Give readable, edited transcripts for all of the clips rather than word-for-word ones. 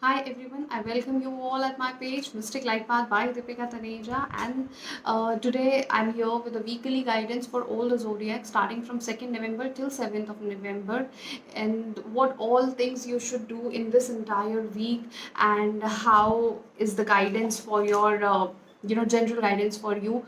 Hi everyone, I welcome you all at my page Mystic Light Path by Deepika Taneja, and today I'm here with a weekly guidance for all the zodiac starting from 2nd November till 7th of November, and what all things you should do in this entire week, and how is the guidance for your general guidance for you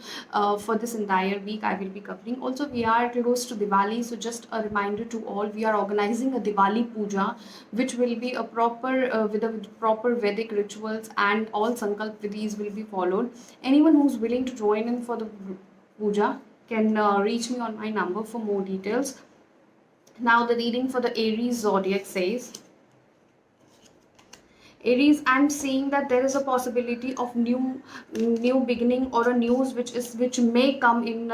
for this entire week. I will be covering. Also, we are close to Diwali, so just a reminder to all, we are organizing a Diwali puja, which will be a proper with a proper Vedic rituals, and all sankalp vidhis will be followed. Anyone who's willing to join in for the puja can reach me on my number for more details. Now the reading for the Aries zodiac says, Aries, I'm seeing that there is a possibility of new beginning or a news which may come in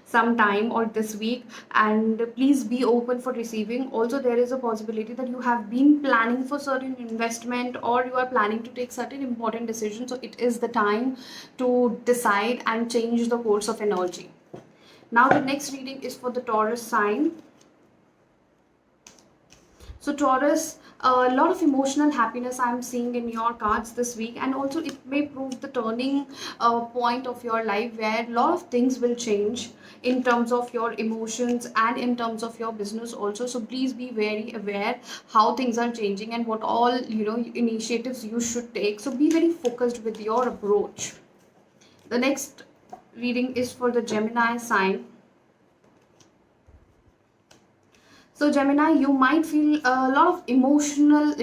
some time or this week, and please be open for receiving. Also, there is a possibility that you have been planning for certain investment, or you are planning to take certain important decisions. So it is the time to decide and change the course of energy. Now the next reading is for the Taurus sign. So Taurus, a lot of emotional happiness I'm seeing in your cards this week, and also it may prove the turning point of your life where a lot of things will change in terms of your emotions and in terms of your business also. So please be very aware how things are changing and what all initiatives you should take. So be very focused with your approach. The next reading is for the Gemini sign. So Gemini, you might feel a lot of emotional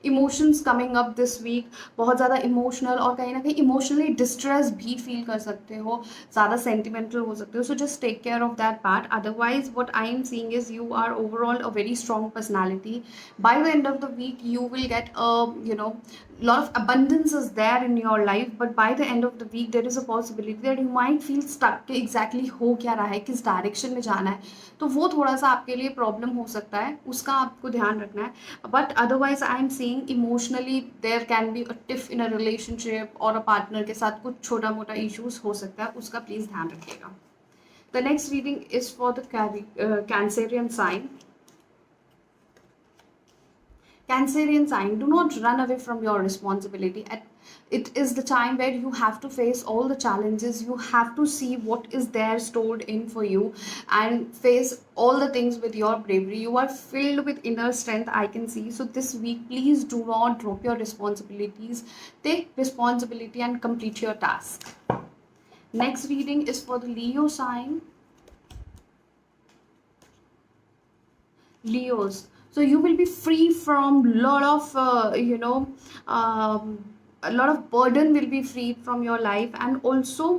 emotions coming up this week. बहुत ज़्यादा emotional और कहीं ना कहीं emotionally distress भी feel कर सकते हो, ज़्यादा sentimental हो सकते हो. So just take care of that part. Otherwise, what I am seeing is you are overall a very strong personality. By the end of the week, you will get a lot of abundance is there in your life, but by the end of the week there is a possibility that you might feel stuck कि exactly हो क्या रहा है, किस direction में जाना है. तो वो थोड़ा सा आपके लिए प्रॉब्लम हो सकता है, उसका आपको ध्यान रखना है. But otherwise I am saying emotionally there can be a tiff in a relationship, और अ पार्टनर के साथ कुछ छोटा मोटा इश्यूज हो सकता है, उसका प्लीज ध्यान रखिएगा. The next reading is for the Cancerian sign. Cancerian sign, do not run away from your responsibility. It is the time where you have to face all the challenges. You have to see what is there stored in for you and face all the things with your bravery. You are filled with inner strength, I can see. So this week, please do not drop your responsibilities. Take responsibility and complete your task. Next reading is for the Leo sign. Leos. So you will be free from lot of a lot of burden will be freed from your life, and also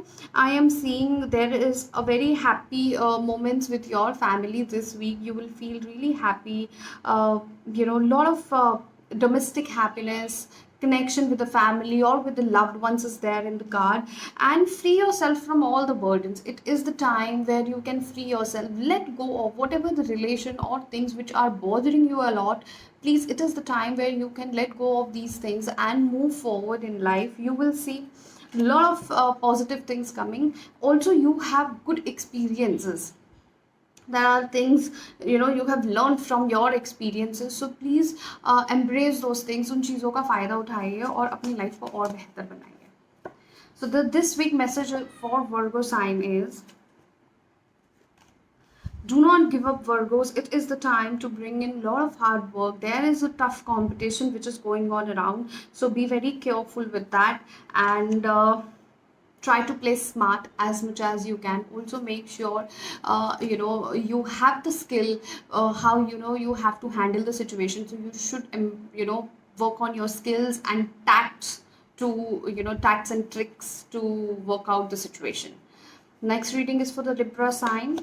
I am seeing there is a very happy moments with your family this week. You will feel really happy. Lot of domestic happiness, connection with the family or with the loved ones is there in the card, and free yourself from all the burdens. It is the time where you can free yourself, let go of whatever the relation or things which are bothering you a lot. Please, it is the time where you can let go of these things and move forward in life. You will see a lot of positive things coming. Also, you have good experiences. There are things you have learned from your experiences, so please embrace those things. उन चीज़ों का फ़ायदा उठाइए और अपनी life को और बेहतर बनाइए. So this week message for Virgo sign is, do not give up, Virgos. It is the time to bring in a lot of hard work. There is a tough competition which is going on around, so be very careful with that, and try to play smart as much as you can. Also make sure you have the skill, how you have to handle the situation. So you should work on your skills and tacts to tacts and tricks to work out the situation. Next reading is for the Libra sign.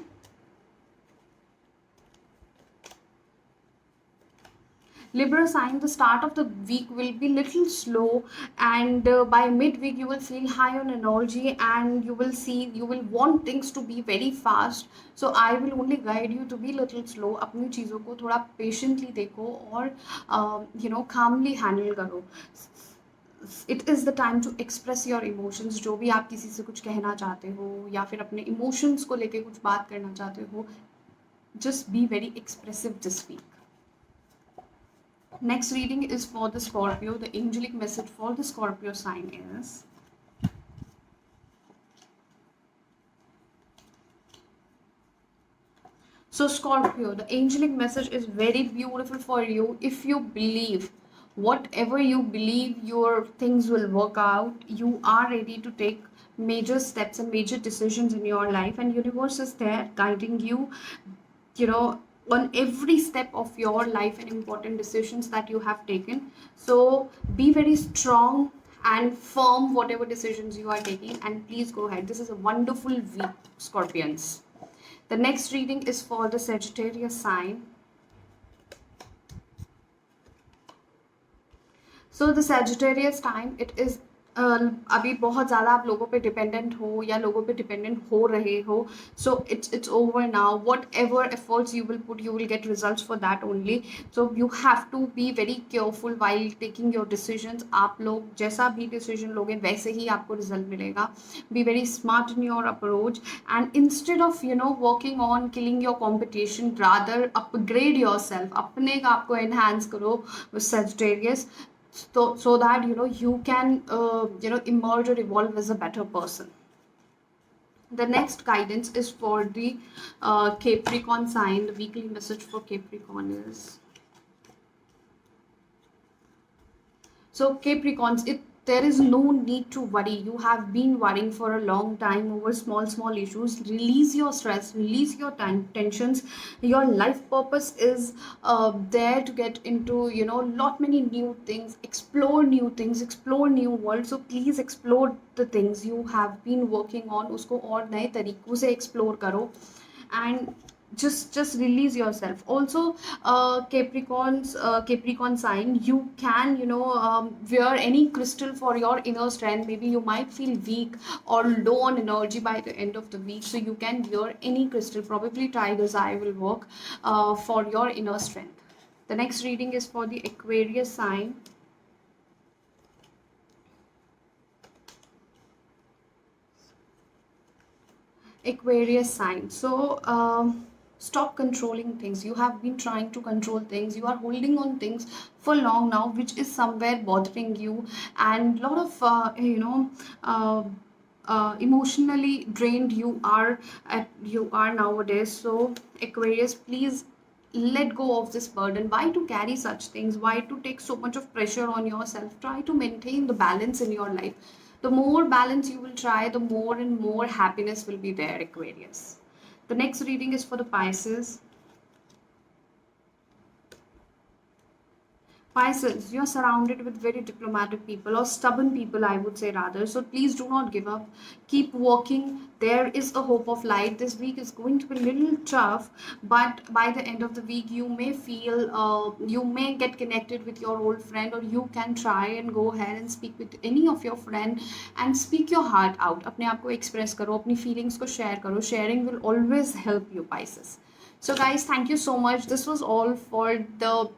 Libra sign, the start of the week will be little slow, and by midweek you will feel high on energy, and you will want things to be very fast. So I will only guide you to be little slow. अपनी चीज़ों को थोड़ा patiently देखो और calmly handle करो. It is the time to express your emotions. जो भी आप किसी से कुछ कहना चाहते हो या फिर अपने emotions को लेके कुछ बात करना चाहते हो, just be very expressive this week. Next reading is for the Scorpio. The angelic message for the Scorpio sign is, so Scorpio, the angelic message is very beautiful for you. If you believe, whatever you believe, your things will work out. You are ready to take major steps and major decisions in your life, and universe is there guiding you, you know, on every step of your life and important decisions that you have taken. So be very strong and firm whatever decisions you are taking, and please go ahead. This is a wonderful week, Scorpions. The next reading is for the Sagittarius sign. So the Sagittarius time, it is अभी बहुत ज़्यादा आप लोगों पे dependent हो या लोगों पे डिपेंडेंट हो रहे हो. सो it's over now. Whatever efforts you will put, you will get results for that only. So you have to be very careful while taking your decisions. आप लोग जैसा भी डिसीजन लोगे वैसे ही आपको रिजल्ट मिलेगा. Be very smart in your approach, and instead of working on killing your competition, rather upgrade yourself. अपने आप को enhance करो with Sagittarius, so that you can emerge or evolve as a better person. The next guidance is for the Capricorn sign. The weekly message for Capricorn is, so Capricorns, there is no need to worry. You have been worrying for a long time over small issues. Release your stress, release your tensions. Your life purpose is there to get into lot many new things, explore new worlds. So please explore the things you have been working on. Usko और नए तरीकों से explore करो, and just release yourself. Also, Capricorn sign, you can wear any crystal for your inner strength. Maybe you might feel weak or low on energy by the end of the week, so you can wear any crystal. Probably tiger's eye will work for your inner strength. The next reading is for the Aquarius sign. Aquarius sign. So stop controlling things. You have been trying to control things. You are holding on things for long now, which is somewhere bothering you, and a lot of emotionally drained you are nowadays. So Aquarius, please let go of this burden. Why to carry such things? Why to take so much of pressure on yourself? Try to maintain the balance in your life. The more balance you will try, the more and more happiness will be there, Aquarius. The next reading is for the Pisces. Pisces, you're surrounded with very diplomatic people, or stubborn people, I would say rather. So please do not give up. Keep working. There is a hope of light. This week is going to be a little tough, but by the end of the week, you may you may get connected with your old friend, or you can try and go ahead and speak with any of your friend and speak your heart out. अपने आप को express करो, अपनी feelings को share करो. Sharing will always help you, Pisces. So guys, thank you so much. This was all for the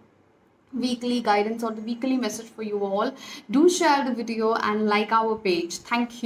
weekly guidance or the weekly message for you all. Do share the video and like our page. Thank you.